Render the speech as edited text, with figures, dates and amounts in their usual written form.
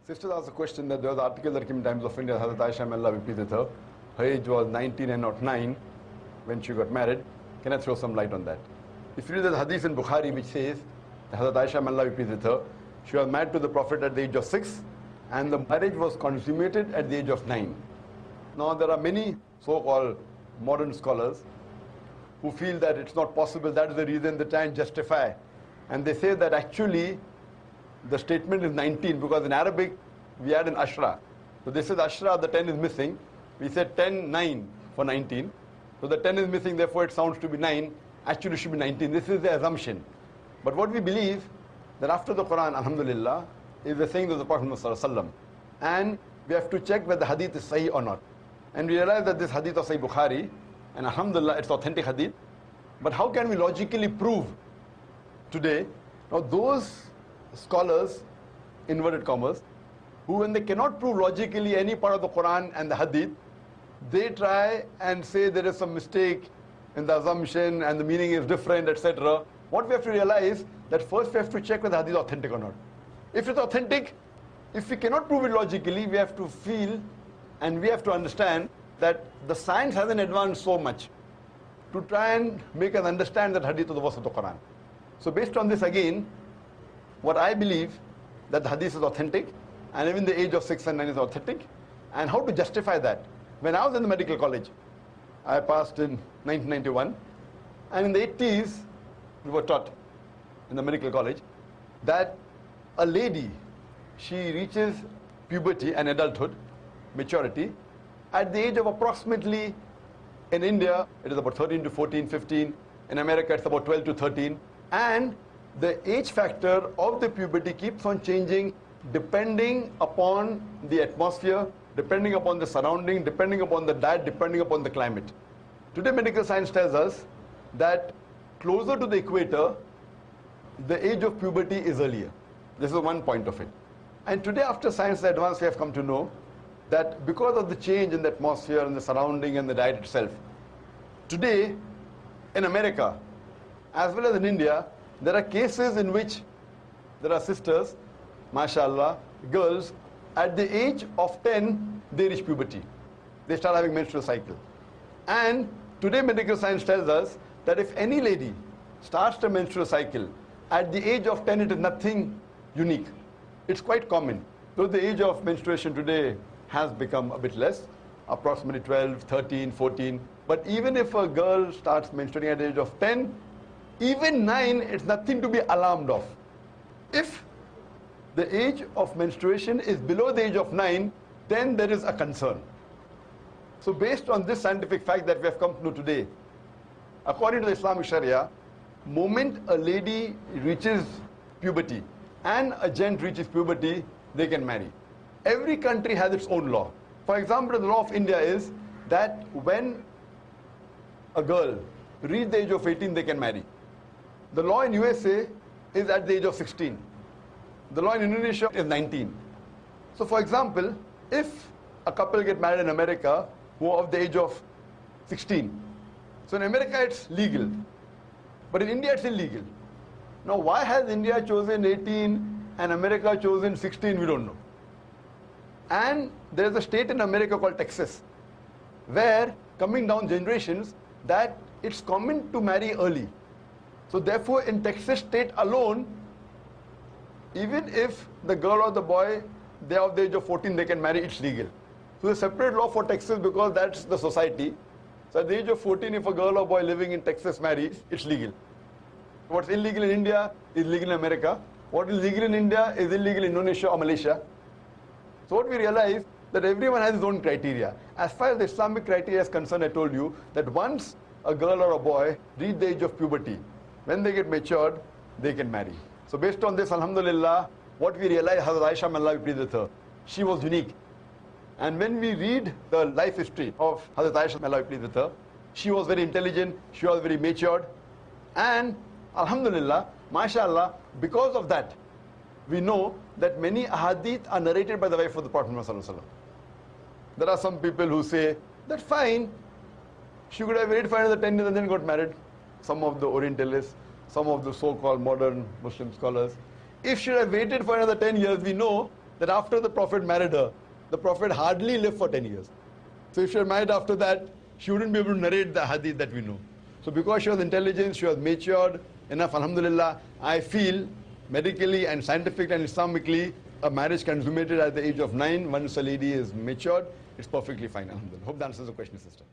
Sisters asked a question that there was an article that came in Times of India, Hazrat Aisyah, may Allah be pleased with her. Her age was 19 and not 9 when she got married. Can I throw some light on that? If you read the hadith in Bukhari which says that Hazrat Aisyah, may Allah be pleased with her, she was married to the Prophet at the age of 6 and the marriage was consummated at the age of 9. Now there are many so-called modern scholars who feel that it's not possible, that is the reason they try and justify. And they say that actually the statement is 19 because in Arabic we add an ashra. So this is ashra, the 10 is missing. We said 10, 9 for 19. So the 10 is missing, therefore it sounds to be 9. Actually it should be 19. This is the assumption. But what we believe, that after the Quran, alhamdulillah, is the saying of the Prophet ﷺ. And we have to check whether the hadith is sahih or not. And we realize that this hadith of Sahih Bukhari, and alhamdulillah, it's authentic hadith. But how can we logically prove today? Now those scholars, inverted commas, who when they cannot prove logically any part of the Quran and the hadith, they try and say there is some mistake in the assumption and the meaning is different, etc. What we have to realize that first we have to check whether the hadith is authentic or not. If it's authentic, if we cannot prove it logically, we have to feel and we have to understand that the science hasn't advanced so much to try and make us understand that hadith is the verse of the Quran. So based on this again, what I believe that the hadith is authentic and even the age of 6 and 9 is authentic, and how to justify that. When I was in the medical college, I passed in 1991, and in the 80s we were taught in the medical college that a lady, she reaches puberty and adulthood, maturity, at the age of approximately, in India it is about 13 to 14, 15, in America it's about 12 to 13, and the age factor of the puberty keeps on changing depending upon the atmosphere, depending upon the surrounding, depending upon the diet, depending upon the climate. Today medical science tells us that closer to the equator, the age of puberty is earlier. This is one point of it. And today after science advance, we have come to know that because of the change in the atmosphere and the surrounding and the diet itself, today in America, as well as in India, there are cases in which there are sisters, mashallah, girls, at the age of 10, they reach puberty. They start having menstrual cycle. And today medical science tells us that if any lady starts the menstrual cycle, at the age of 10, it is nothing unique. It's quite common. Though the age of menstruation today has become a bit less, approximately 12, 13, 14. But even if a girl starts menstruating at the age of 10, even 9, it's nothing to be alarmed of. If the age of menstruation is below the age of 9, then there is a concern. So based on this scientific fact that we have come to know today, according to the Islamic Sharia, moment a lady reaches puberty and a gent reaches puberty, they can marry. Every country has its own law. For example, the law of India is that when a girl reaches the age of 18, they can marry. The law in USA is at the age of 16. The law in Indonesia is 19. So for example, if a couple get married in America who are of the age of 16, so in America it's legal, but in India it's illegal. Now why has India chosen 18 and America chosen 16, we don't know. And there is a state in America called Texas, where coming down generations that it's common to marry early. So therefore in Texas state alone, even if the girl or the boy, they are of the age of 14, they can marry, it's legal. So there's a separate law for Texas because that's the society. So at the age of 14, if a girl or boy living in Texas marries, it's legal. What's illegal in India is legal in America. What is legal in India is illegal in Indonesia or Malaysia. So what we realize that everyone has his own criteria. As far as the Islamic criteria is concerned, I told you that once a girl or a boy reach the age of puberty, when they get matured, they can marry. So based on this, alhamdulillah, what we realize, Hazrat Aisyah, may Allah be pleased with her, she was unique. And when we read the life history of Hazrat Aisyah, may Allah be pleased with her, she was very intelligent, she was very matured, and alhamdulillah, mashallah, because of that, we know that many ahadith are narrated by the wife of the Prophet ﷺ. There are some people who say, that's fine, she could have waited for another 10 years and then got married. Some of the Orientalists, some of the so-called modern Muslim scholars. If she had waited for another 10 years, we know that after the Prophet married her, the Prophet hardly lived for 10 years. So if she was married after that, she wouldn't be able to narrate the hadith that we know. So because she was intelligent, she was matured enough, alhamdulillah, I feel medically and scientifically and Islamically, a marriage consummated at the age of 9, once a lady is matured, it's perfectly fine, alhamdulillah. Hope that answers the question, sister.